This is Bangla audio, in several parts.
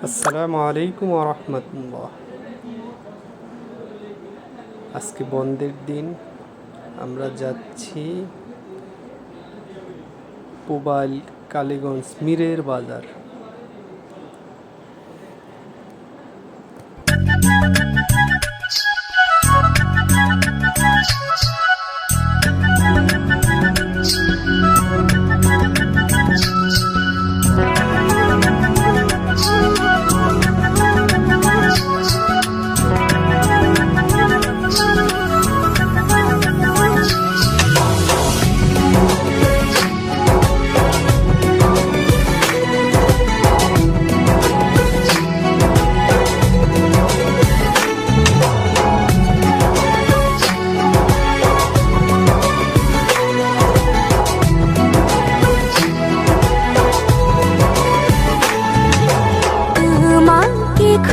আসসালামু আলাইকুম ওয়া রাহমাতুল্লাহ। আজকে বন্ধের দিন, আমরা যাচ্ছি পুবাইল কালীগঞ্জ মীরের বাজার।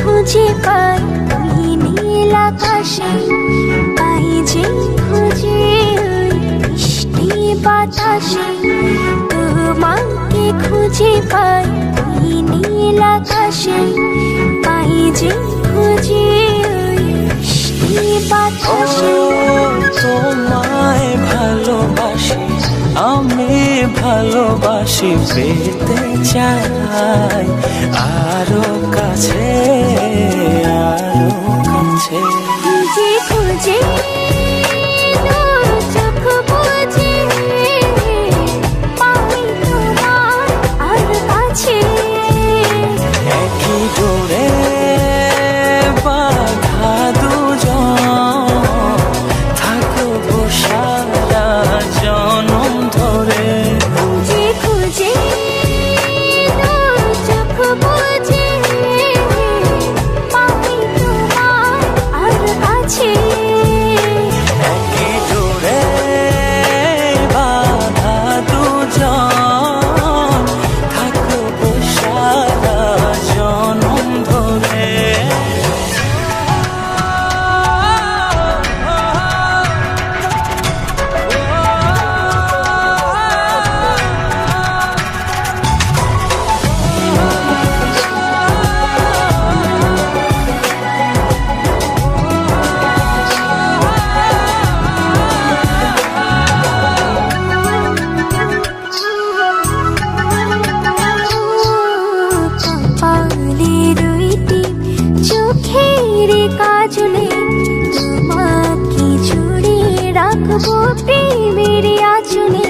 খুঁজে পাই ওই নীল আকাশে, পাই যে খুঁজে ওই মিষ্টি বাতাসে। তোমাকে খুঁজে পাই ওই নীল আকাশে, পাই যে খুঁজে ওই মিষ্টি বাতাসে। তোমায় ভালোবাসি, আমি ভালোবাসি, পেতে চাই আরো কাছে, আরো কাছে। খুঁজে খুঁজে তোর চোখ বুজে, পাই তোমার আর কাছে। একই ডোরে বাঁধা দুজন, থাকবো সারা জনম ধরে। খুঁজে খুঁজে তোর চোখ বুজে, পাই তোমার আর কাছে। একই ডোরে বাঁধা দুজন, থাকবো সারা জনম ধরে। কপালে দুইটি চোখের কাজলে, তোমাকে জুড়ে রাখবো প্রেমের আঁচলে।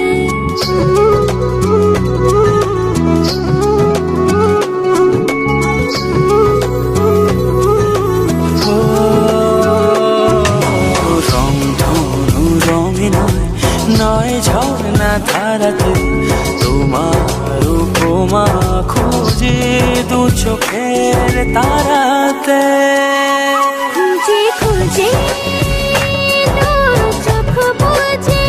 রং ধনু রঙে নয়, নয় ঝর্ণা ধারাতে, তোমার উপমা খুঁজে দু চোখের তারাতে। খুঁজে খুঁজে তোর চোখ বুজে,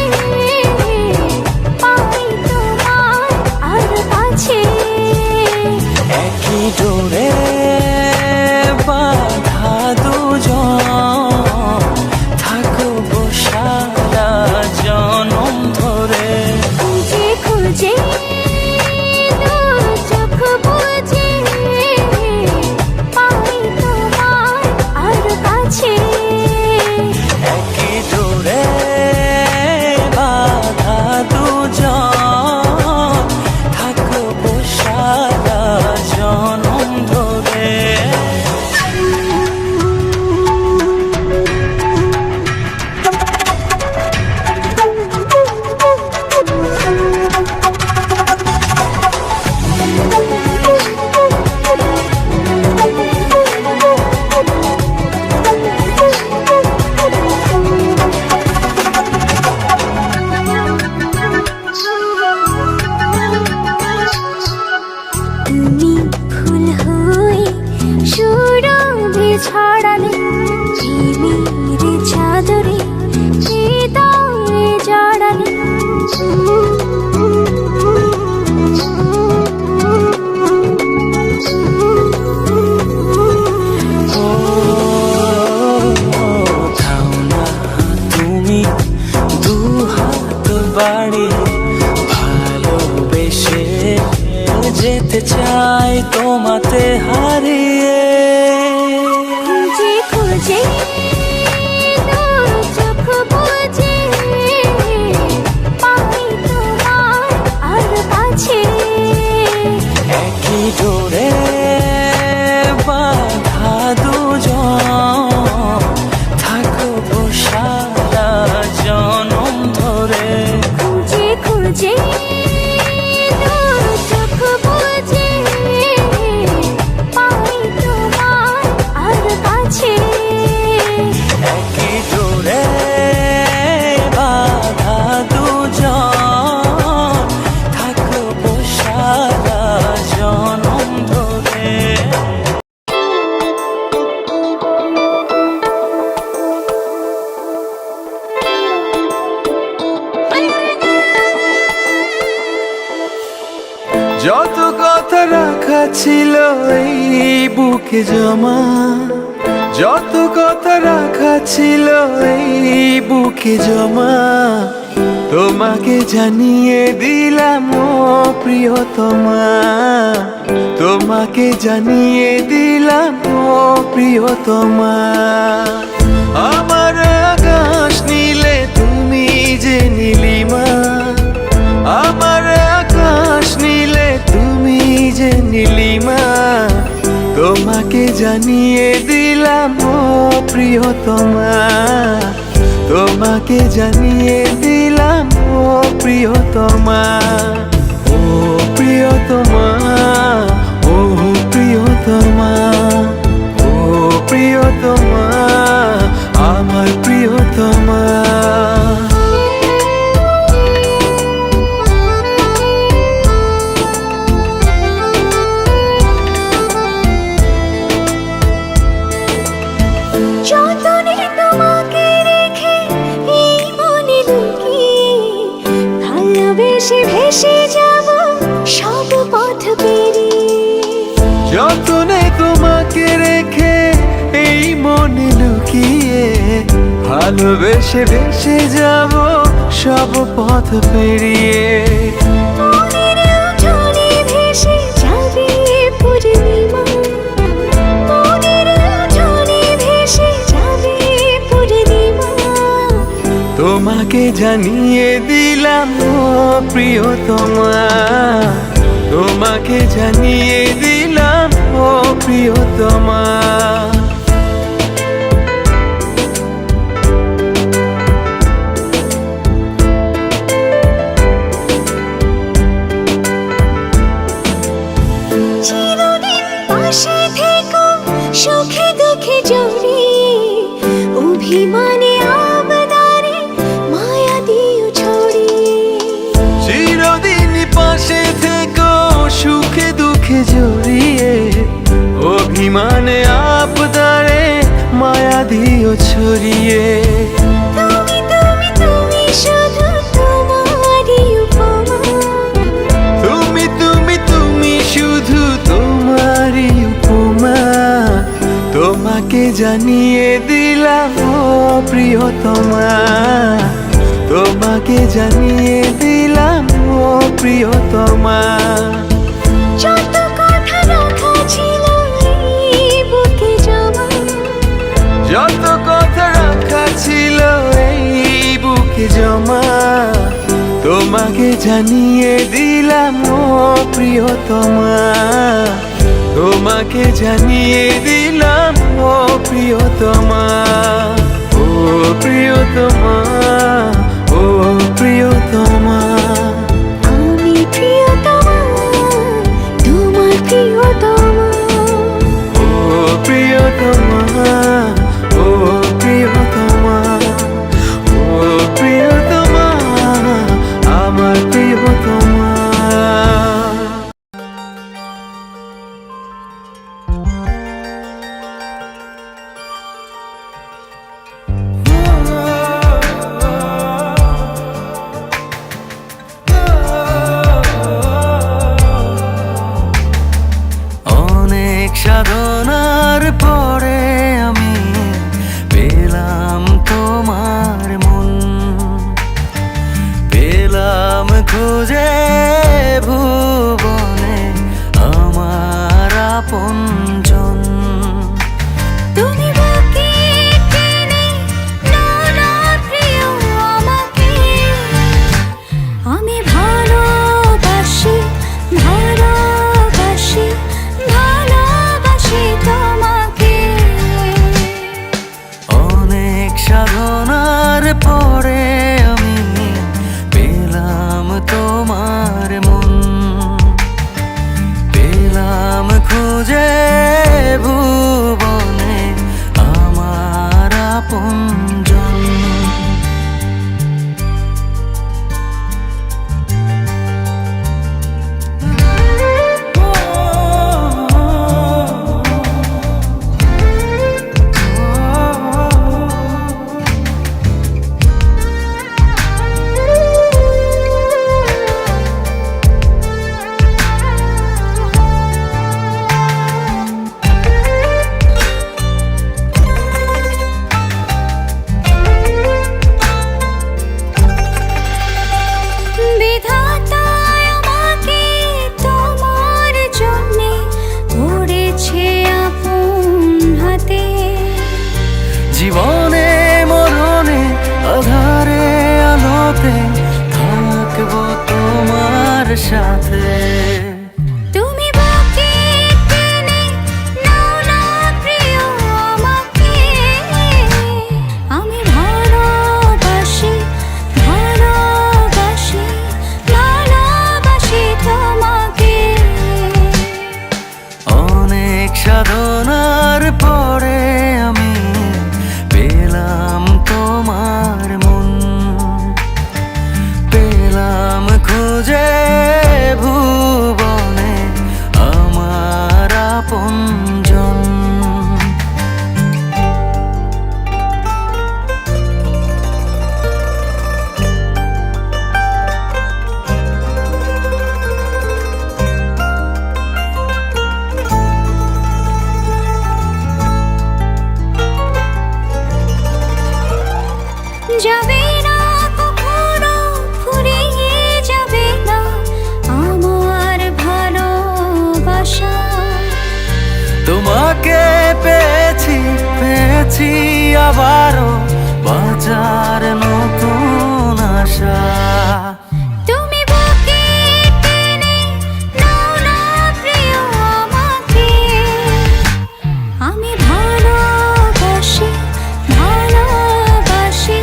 পাই তোমার আর কাছে। একই ডোরে বাঁধা দুজন, থাকবো সারা জনম ধরে। খুঁজে খুঁজে তোর চোখ বুজে, পাই তোমার আর ছিল এই বুকে জমা, যত কথা রাখা ছিল এই বুকে জমা, তোমাকে জানিয়ে দিলাম ও প্রিয়তমা, তোমাকে জানিয়ে দিলাম ও প্রিয়তমা। আমার আকাশ নীলে তুমি যে নীলিমা, আমার আকাশ নীলে তুমি যে নীলিমা, তোমাকে জানিয়ে দিলাম ও প্রিয়তমা, তোমাকে জানিয়ে দিলাম ও প্রিয়তমা। ও প্রিয়তমা, ও প্রিয়তমা, ও প্রিয়তমা, আমার প্রিয়তমা। যতনে তোমাকে রেখে এই মনে লুকিয়ে, ভালোবেসে ভেসে যাব সব পথ পেরিয়ে। যতনে তোমাকে রেখে এই মনে লুকিয়ে, ভালোবেসে ভেসে যাব সব পথ পেরিয়ে। মনের উঠোনে ভেসে যাবে পূর্ণিমা, মনের উঠোনে ভেসে যাবে পূর্ণিমা। তোমাকে জানিয়ে দিলাম ও প্রিয়তমা, তোমাকে জানিয়ে দিলাম ও প্রিয়তমা। চিরদিন পাশে থেকো সুখে দুঃখে জড়িয়ে, অভিমানে আবদারে মায়া দিও ছড়িয়ে। চিরদিন পাশে থেকো সুখে দুঃখে জড়িয়ে, অভিমানে আবদারে মায়া দিও ছড়িয়ে। তুমি তুমি তুমি শুধু তোমারই উপমা, তুমি তুমি তুমি শুধু তোমারই উপমা, তোমাকে জানিয়ে দিলাম ও প্রিয়তমা, তোমাকে জানিয়ে দিলাম ও প্রিয়তমা। যত কথা রাখা ছিল এই বুকে জমা, যত কথা রাখা ছিল এই বুকে জমা, তোমাকে জানিয়ে দিলাম ও প্রিয়তমা, তোমাকে জানিয়ে দিলাম ও প্রিয়তমা। ও প্রিয়তমা, ও প্রিয়তমা, আমি প্রিয়তমা, তোমার প্রিয়তমা। ও প্রিয়তমা, ও প্রিয়তমা, ও প্রিয়তমা, আমার প্রিয়তমা। অনেক সাধনার পরে আমি পেলাম তোমার মন, পেলাম খুঁজে ভুবনে আমার আপনজন। তুমি বুকে টেনে নাও না প্রিয় আমাকে, আমি ভালোবাসি ভালোবাসি ভালোবাসি তোমাকে। অনেক সাধনার পরে আমি পেলাম তোমার মন, পেলাম খুঁজে সাথে। তুমি বুকে টেনে নাও না প্রিয় আমাকে, আমি ভালোবাসি ভালোবাসি ভালোবাসি তোমাকে। অনেক সাধনার পরে আমি পেলাম তোমার মন, পেলাম খুঁজে ভুবনে আমার আপনজন। যাবে না কখনো ফুরিয়ে যাবে না আমার ভালোবাসা। তোমাকে পেয়েছি পেয়েছি আবারও বাঁচার নতুন আশা। তুমি বুকে টেনে নাও না প্রিয় আমাকে, আমি ভালোবাসি ভালোবাসি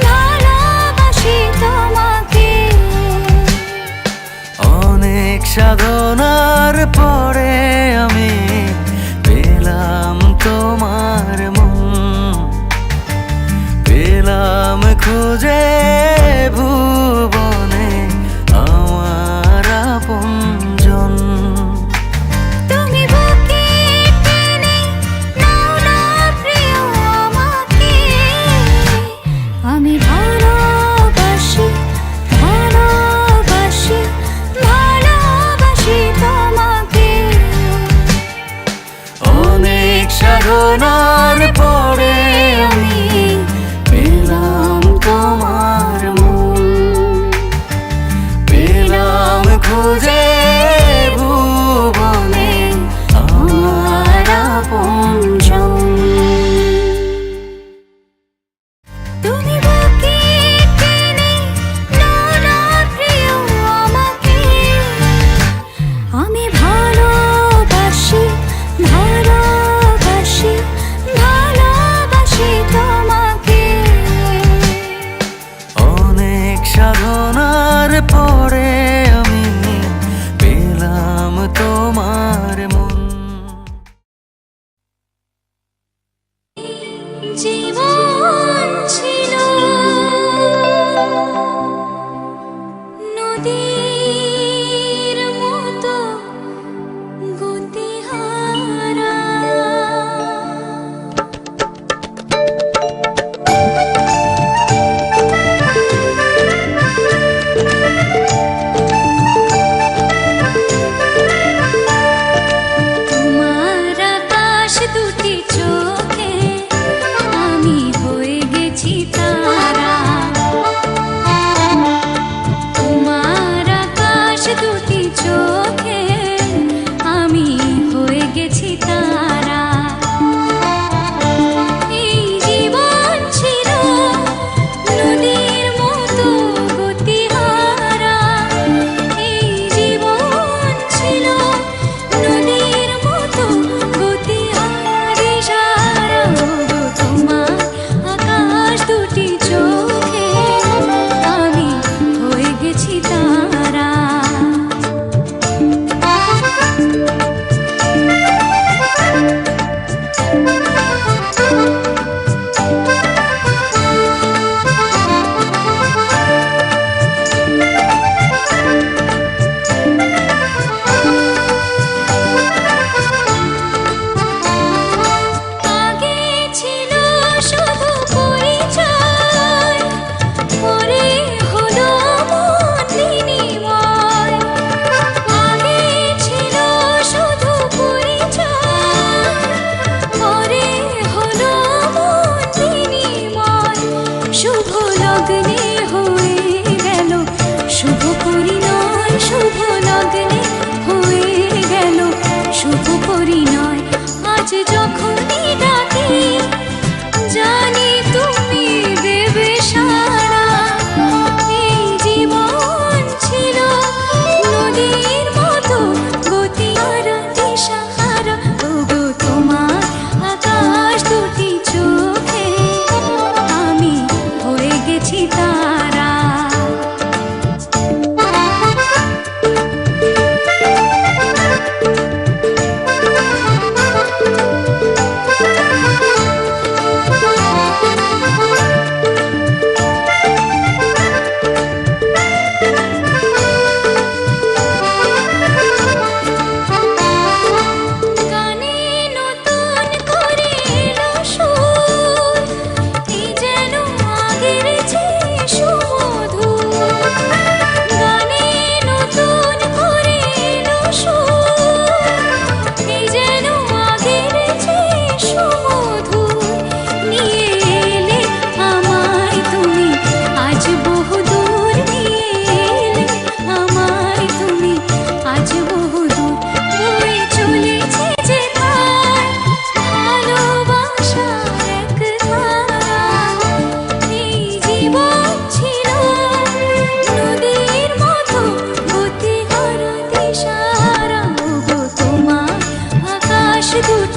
ভালোবাসি তোমাকে। অনেক সাধনার পরে আমি পেলাম তোমার মন, পেলাম খুঁজে ভুবনে আমার আপনজন। তুমি বুকে টেনে নাও না প্রিয় আমাকে, আমি ভালোবাসি ভালোবাসি ভালোবাসি তোমাকে। অনেক সাধনার পরে আমি পেলাম তোমার মন, পেলাম খুঁজে ভুবনে আমার আপনজন। তুমি বুকে টেনে নাও না প্রিয় আমাকে, আমি ভালোবাসি ভালোবাসি ভালোবাসি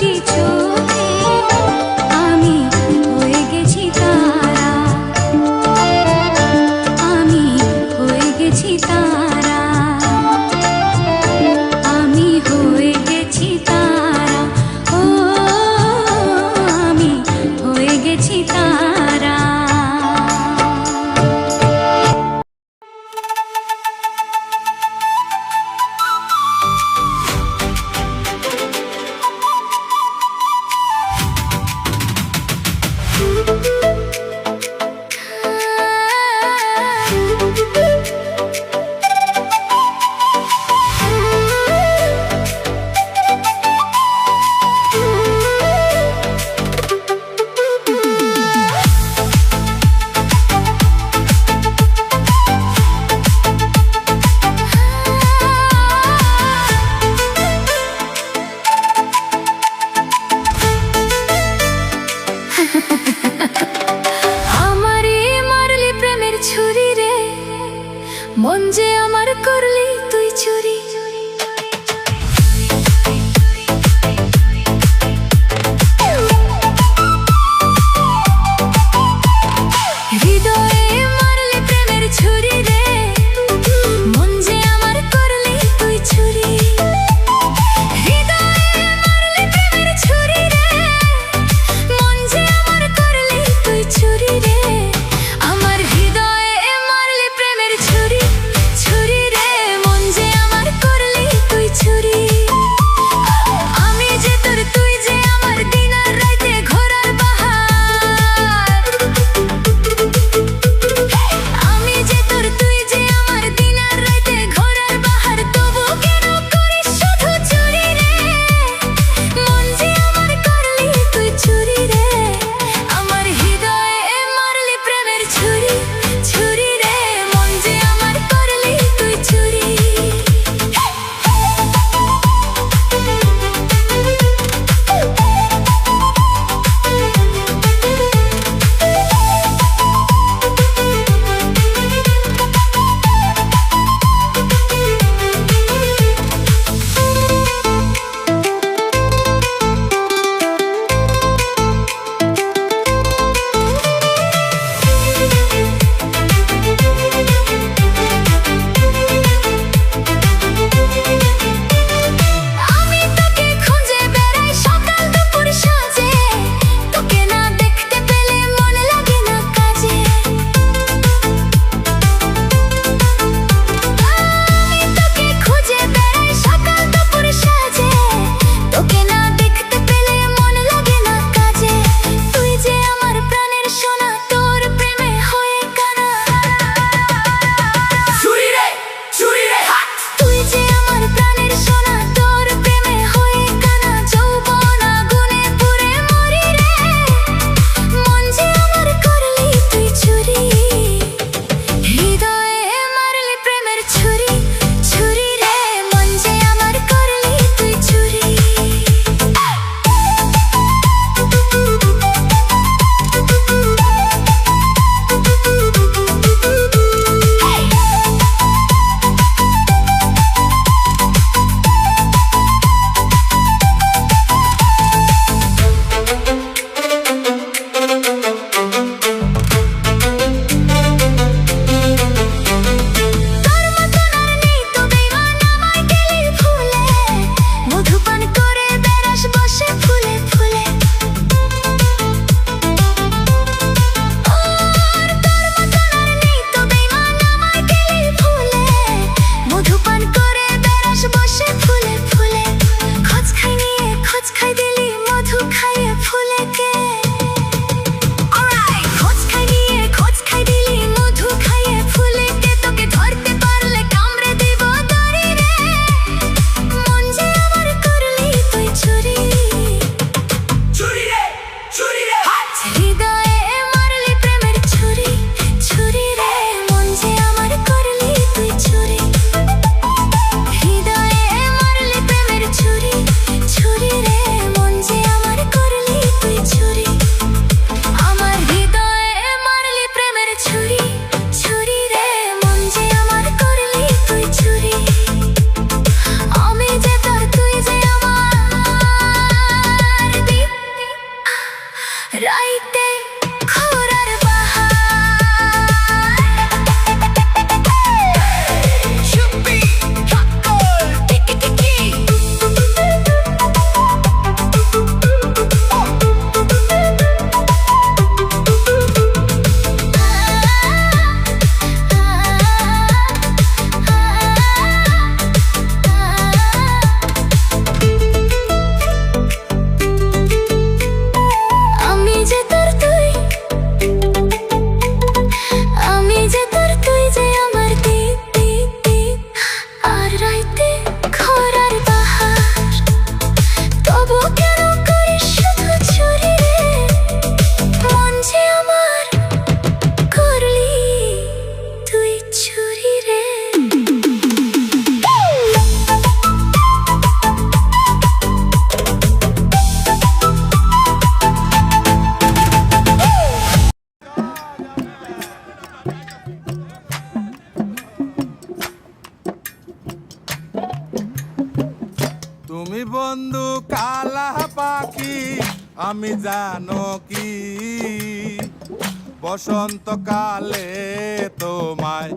দেখছি চোখে আমি হয়ে গেছি তারা, আমি হয়ে গেছি তারা, আমি হয়ে গেছি তারা, ও আমি হয়ে গেছি তারা। আমারে মারলি প্রেমের ছুরি রে, মন যে আমার করলি তুই চুরি। হৃদয়ে মারলি প্রেমের ছুরি রে, মন যে আমার করলি তুই চুরি। হৃদয়ে মারলি প্রেমের ছুরি রে, মন যে আমার করলি তুই চুরি রে। আমার হৃদয়ে মারলি প্রেমের ছুরি, ছুরি রে, মন আমি জানো কি বসন্তকালে তোমায়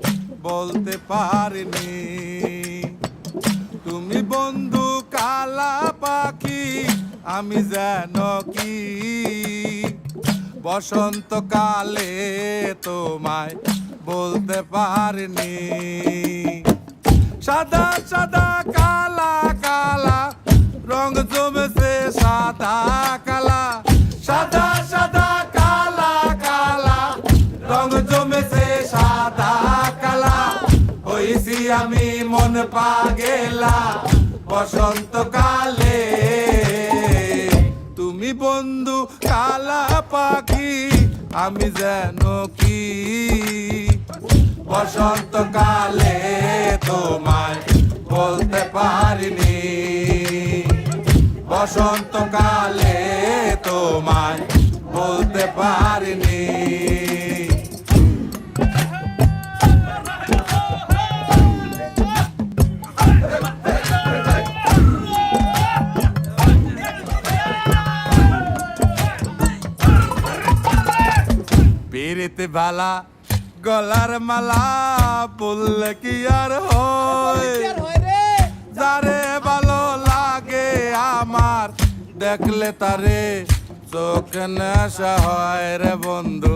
বলতে পারিনি তুমি বন্ধু কালা পাখি আমি জানো কি বসন্তকালে তোমায় বলতে পারিনি সাদা সাদা কালা কালা রং জমেছে সাদা কালা সাদা সাদা কালা কালা রং জমেছে সাদা কালা হইছি আমি মন পাগেলা বসন্তকালে তুমি বন্ধু কালা পাখি আমি যেন কি বসন্তকালে তোমায় বলতে পারিনি বসন্তকালে তোমায় বলতে পারিনি পিরিতে বালা গলার মালা বললে কি আর হয় যারে ভালো লাগে আমার দেখলে তারে চোখ নেশা হয় রে বন্ধু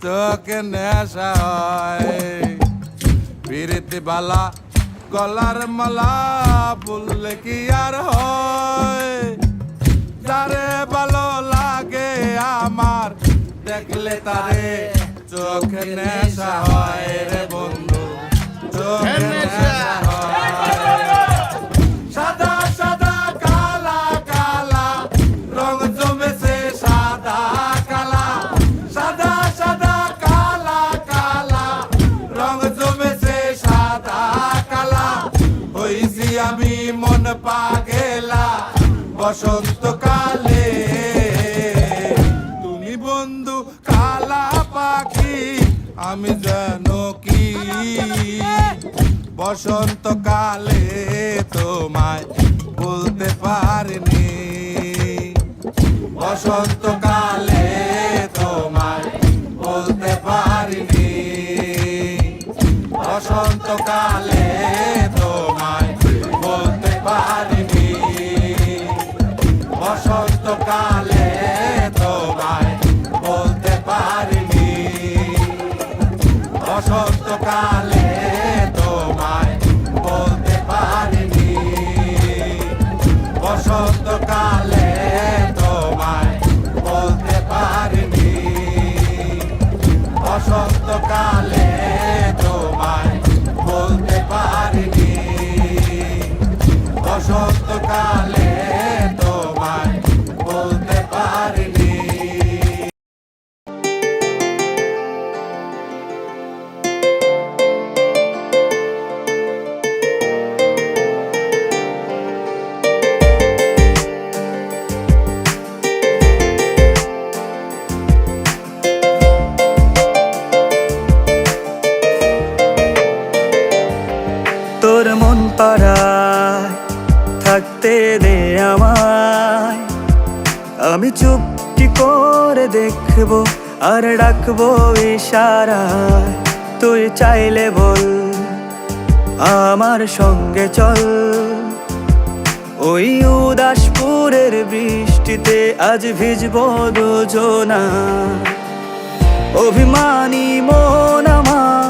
চোখ নেশা হয় পিরিতে বালা গলার মালা বললে কি আর হয় যারে ভালো লাগে আমার দেখলে তারে চোখ নেশা হয় রে বন্ধু চোখ নেশা হয় সাদা সাদা কালা কালা রং জমেছে সাদা কালা সাদা সাদা কালা কালা রং জমেছে সাদা কালা হইছি আমি মন পাগেলা বসন্তকালে বন্ধু কালা পাখি আমি জানো কি বসন্তকালে তোমায় বলতে পারিনি বসন্তকালে তোমায় বলতে পারিনি বসন্তকালে তোমায় বলতে পারিনি বসন্তকালে তোমায় বলতে পারিনি বসন্তকালে তোমায় বলতে পারিনি বসন্তকালে তোমায় বলতে পারিনি বসন্তকালে তোমায় বলতে পারিনি বসন্তকালে তোমায় বলতে পারিনি তোর মন পাড়ায় থাকতে দে আমায় আমি চুপটি করে দেখবো আর ডাকবো ইশারায় তুই চাইলে বল আমার সঙ্গে চল ওই উদাসপুরের বৃষ্টিতে আজ ভিজবো দুজনা অভিমানী মন আমার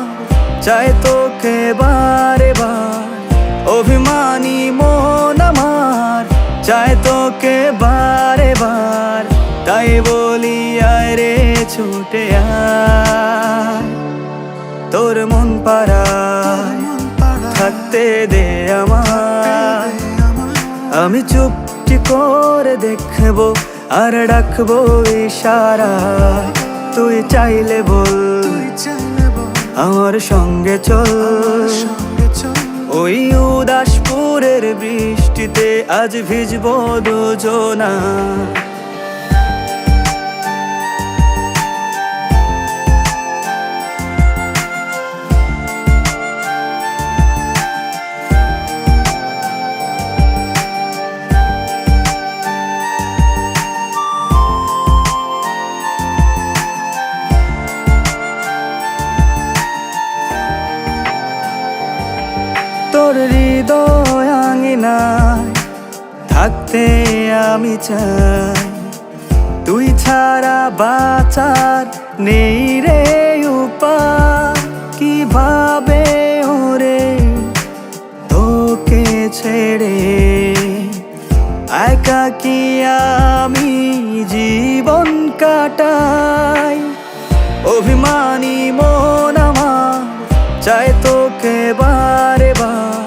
চাই তোকে বারে বার অভিমানী মন আমার চাই তোকে বারে বার তাই বলি আয় রে ছুটে আয় তোর মন পাড়ায় থাকতে দে আমায় আমি চুপটি করে দেখবো আর ডাকবো ইশারায় তুই চাইলে বল আমার সঙ্গে চল ওই উদাসপুরের বৃষ্টিতে আজ ভিজবো দুজনা আমি চাই, তুই ছাড়া বাঁচার নেই রে উপায়। কিভাবে ওরে তোকে ছেড়ে একাকী আমি জীবন কাটাই। অভিমানী মন আমার চায় তোকে বারে বার,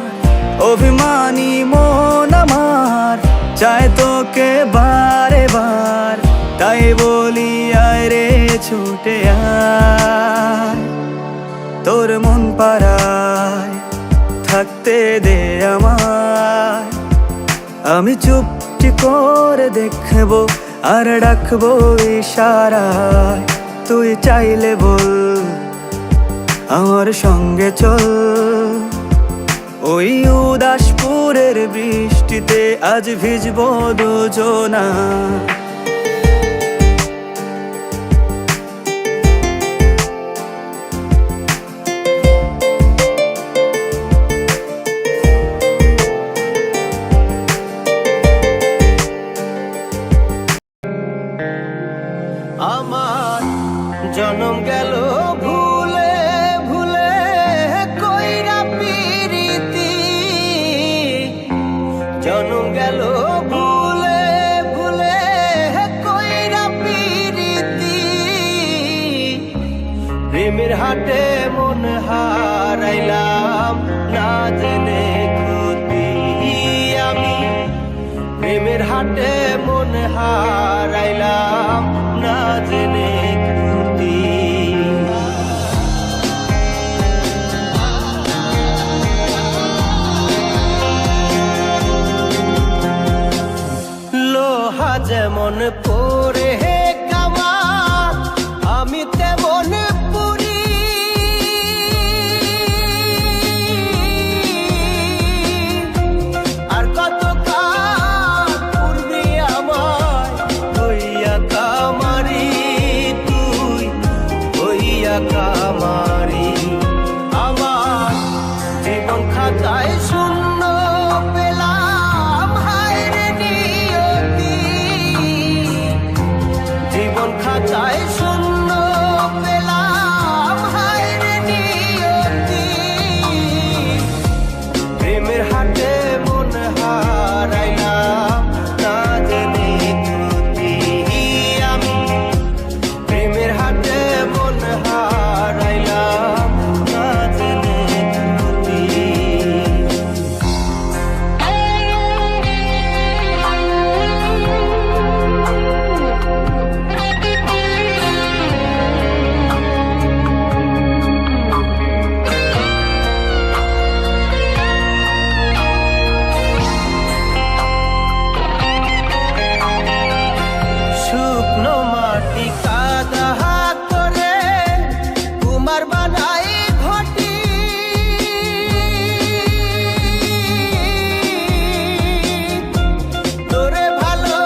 অভিমানী মন আমার চায় তোকে বারে বার। তাই বলি আয় রে ছুটে আয়, তোর মন পাড়ায় থাকতে দে আমায়। আমি চুপটি করে দেখবো আর ডাকবো ইশারায়, তুই চাইলে বল আমার সঙ্গে চল। ওই উদাসপুরের বৃষ্টিতে আজ ভিজবো দুজনা। আমার জনম গেল ভুলে ভুলে কইরা পিরিতি, জনম গেল ভুলে ভুলে কইরা পিরিতি। প্রেমের হাটে মন হারাইলাম না জেনে ক্ষতি আমি, প্রেমের হাটে মন হারাইলাম না জেনে ক্ষতি। লোহা যেমন পরে কামান আমি তেমন পুরি, আর কত কাল পূর্বে আমায় হইয়া কামারি, তুই হইয়া কামারি। আমার জীবন খাতায় শূন্য পেলাম হায় রে নিয়তি, জীবন খাতায় শূন্য পেলাম হায় রে নিয়তি। প্রেমের হাটে মন হারাইলাম না জেনে ক্ষতি আমি, প্রেমের হাটে মন হারাইলাম না জেনে ক্ষতি। শুকনো মাটি কাদা করে কুমার বানাই ঘটি, তোরে ভালো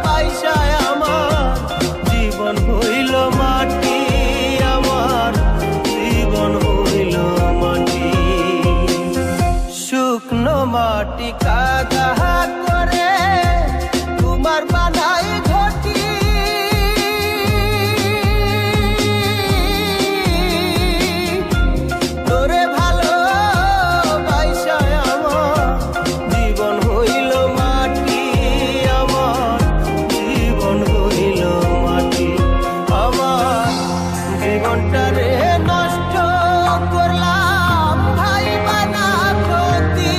বাইসায় আমার জীবন হইল মাটি, আমার জীবন হইল মাটি। শুকনো মাটি কাদা করে কুমার বানাই ঘটি, তোরে ভালো বাইসায় আমার জীবন হইল মাটি, আমার জীবন হইল মাটি। আমার জীবনটারে নষ্ট করলাম ভাই বানা ক্ষতি,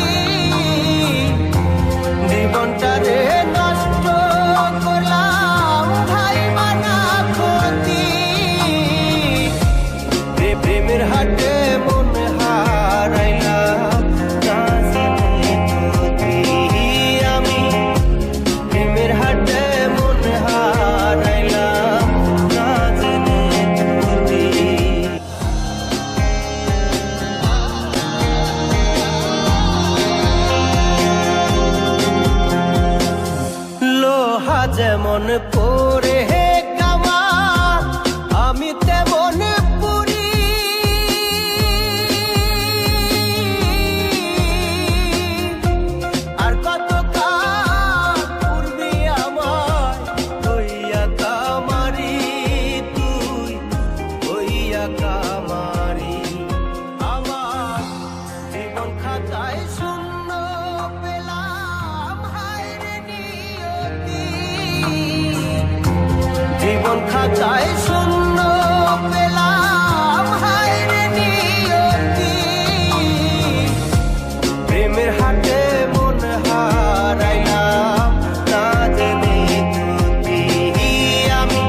জীবনটারে নষ্ট করলাম ভাই বানা ক্ষতি। প্রেমের হাটে মন হারাইলাম না জেনে ক্ষতি আমি, প্রেমের হাটে মন হারাইলাম না জেনে ক্ষতি। লোহা যেমন পরে কামান আমি তেমন পুরি, আর কত কাল পূর্বে এমন খাঁচায় শূন্য পেলাম, হায় রে নিয়তি। প্রেমের হাটে মন হারাইলাম, না জেনে যদি আমি।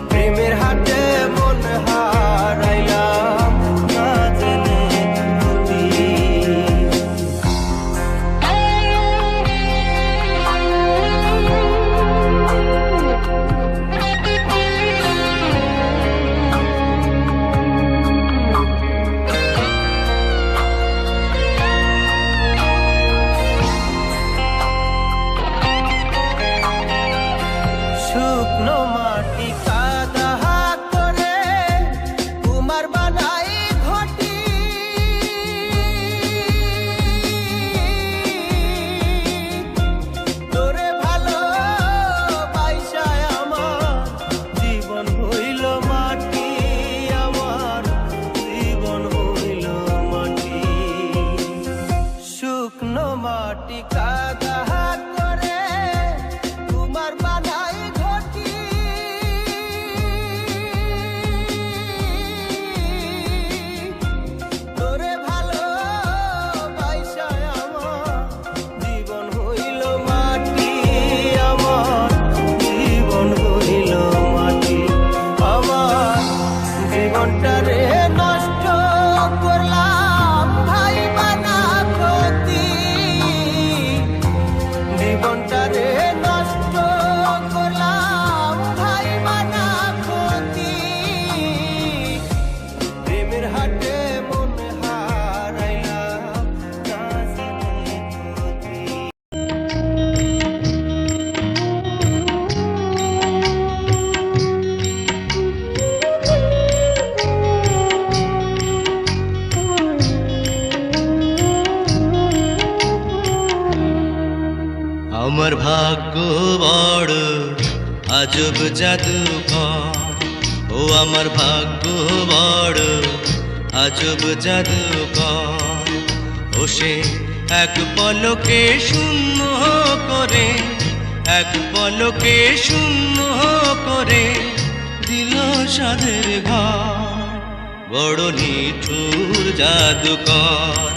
প্রেমের হাটে মন হারাইলাম, না জেনে যদি। শুকনো মাটি কাদা করে কুমার বানাই ঘটি। তোরে ভালো বাইসায় আমার জীবন হইল মাটি, আমার জীবন হইল মাটি। শুকনো মাটি কাদা করে কুমার বানাই ঘটি। তোরে ভালো বাইসায় আমার জীবন হইল মাটি, আমার জীবন হইল মাটি। আমার জীবনটারে নষ্ট করলাম, ভাই বানা ক্ষতি। জীবনটারে নষ্ট করলাম, ভাই বানা ক্ষতি। প্রেমের হাটে মন হারাইলাম, না জেনে যদি। আমার ভাগ্য বড় আজব জাদুকর, ও আমার ভাগ্য বড় আজব জাদুকর। ও সে এক পলকে শূন্য করে, এক পলকে শূন্য করে দিল সাধের ঘর। বড় নিঠুর জাদুকর,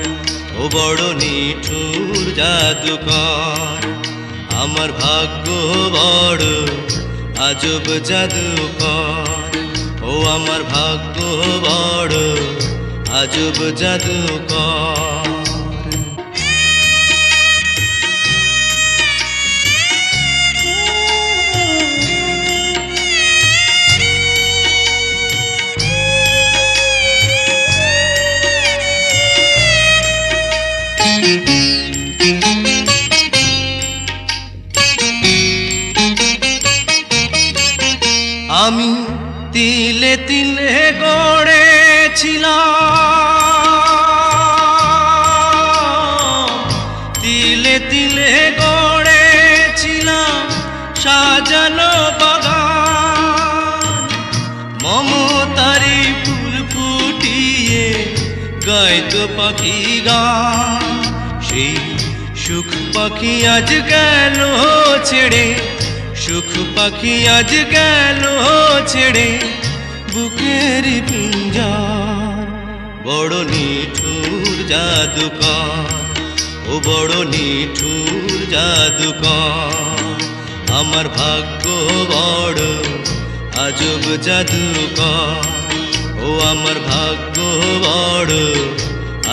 ও বড় নিঠুর জাদুকর। আমার ভাগ্য বড় আজব জাদুকর, ও আমার ভাগ্য বড় আজব জাদুকর। আমি তিলে তিলে গড়েছিলাম, তিলে তিলে গড়েছিলাম সাজানো বাগান। মমতারি ফুল ফুটিয়ে গাইতো পাখি গান। সেই সুখ পাখি আজ গেল ছেড়ে, সুখ পাখি আজ গেল ছেড়ে বুকের পিঞ্জার। বড় নিঠুর জাদুকর, ও বড় নিঠুর জাদুকর। আমার ভাগ্য বড় আজব জাদুকর, ও আমার ভাগ্য বড়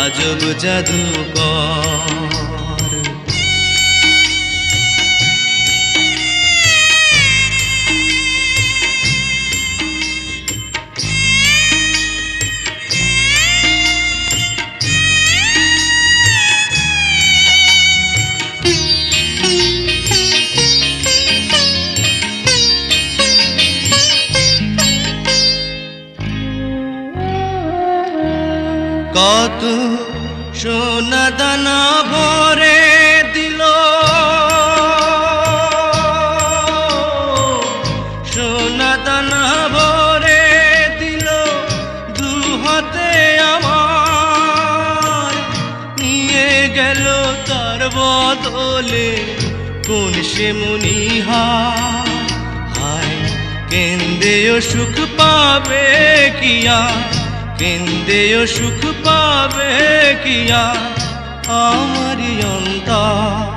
আজব জাদুকর। কত সোনা দানা ভরে দিল, সোনা দানা ভরে দিল দু হাতে আমার। নিয়ে গেল তার বদলে কোন সে মনিহার। হায় কেন্দেও সুখ পাবে কিয়া, কেন্দেও সুখ পাবে কিয়া আমারি অন্তর।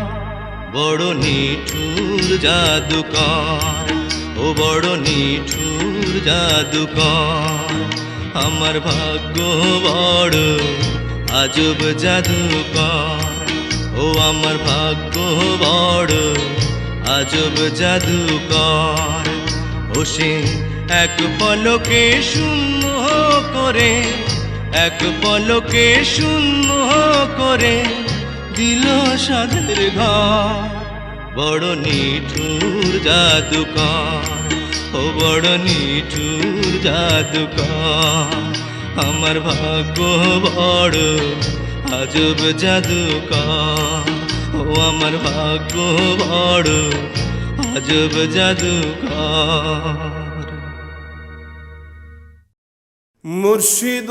বড় নিঠুর জাদুকর, ও বড় নিঠুর জাদুকর, আমার ভাগ্য বড় আজব জাদুকর। ও আমার ভাগ্য বড় আজব জাদুকর। ও সে এক পলকে শূন্য করে, এক পলকে শূন্য করে দিল সাদের ঘর। বড় নিঠুর জাদুকর, ও বড় নিঠুর জাদুকর, আমার ভাগ্য বড় আজব জাদুকর। ও আমার ভাগ্য বড় আজব জাদুকর। মুর্শিদ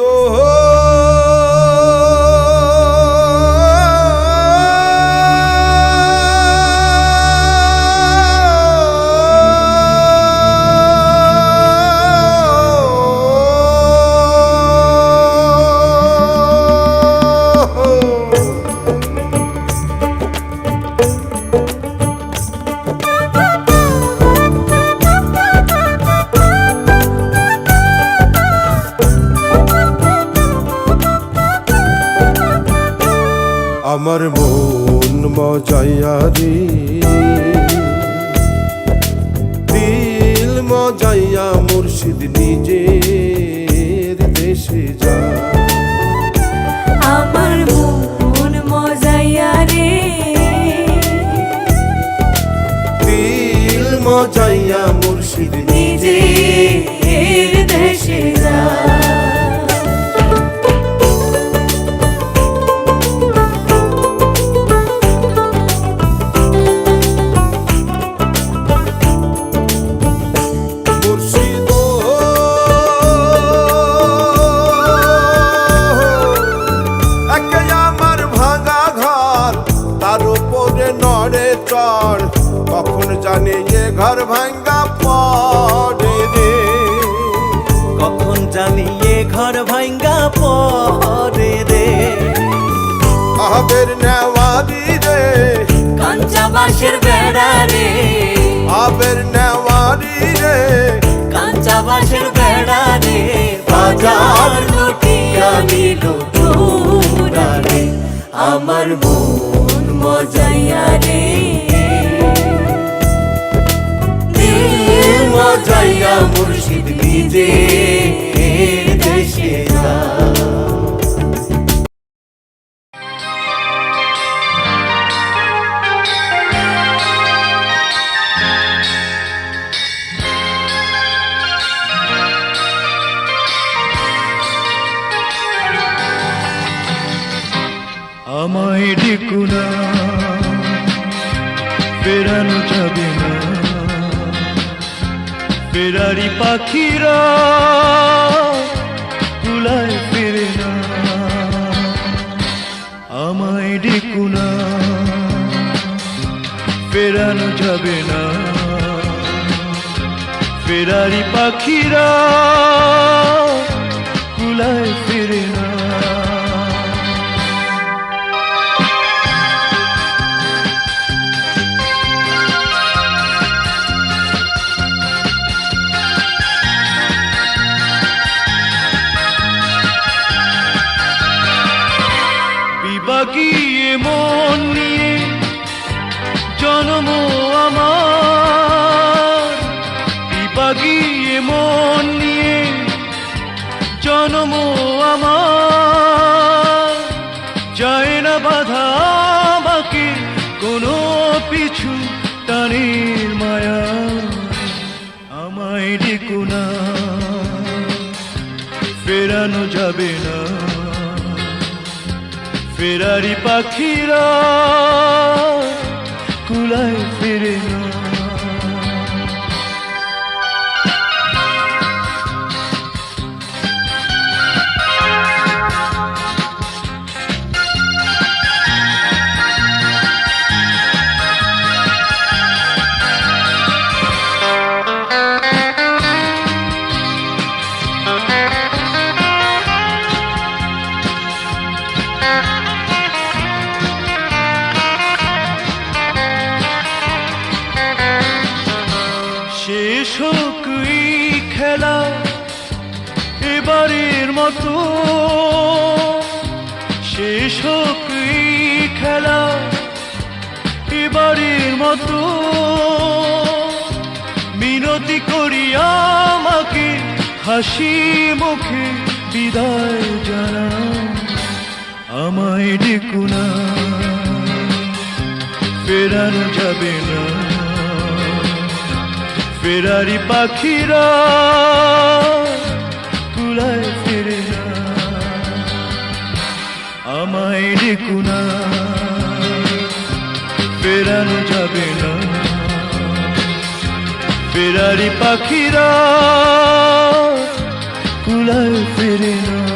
আমার মন মজাইয়া রে, দিল মজাইয়া মুর্শিদ নিজের দেশে যা। আমার মন মজাইয়া রে, দিল মজাইয়া মুর্শিদ নিজের দেশে যা। মুর্শিদ একে আমার ভাঙা ঘর, তার উপরে নড়ে চড়, কখন জানি এ ঘর ভাঙ্গা পড়ে রে। কখন জানি এ ঘর ভাঙ্গা পড়ে রে। আবের নেওয়ারি রে, কাঞ্চা বাঁশের বেড়া রে, আবের নেওয়ারি রে, কাঞ্চা বাঁশের বেড়া রে, বাজার লুটিয়া নিল তোরা রে। আমার মন মজাইয়া রে, দিল মজাইয়া মুর্শিদ নিজের দেশে যা। আমায় ডেকো না, ফেরানো যাবে না, ফেরারি পাখিরা তুলায় ফেরে না। আমায় ডেকো না, ফেরানো যাবে না, ফেরারি পাখিরা তুলায় ফেরে না। বিবাগিয়ে মন নিয়ে জন্ম আমার, বিবাগিয়ে মন নিয়ে জন্ম আমার, যায় না বাধা আমাকে কোনো পিছু টানের মায়া। আমায় ডেকো না, ফেরানো যাবে না, ফেরারি পাখিরা কুলায় ফিরে না। শেষ হোক এই খেলা এবারের মতো, শেষ হোক এই খেলা এবারের মতো, মিনতি করি আমাকে হাসি মুখে বিদায় জানা, আমায় ডেকো না, ফেরানো যাবে না, ফেরারি পাখিরা কুলায় ফেরে না, আমায় ডেকো না, ফেরানো যাবে না, ফেরারি পাখিরা কুলায় ফেরে না।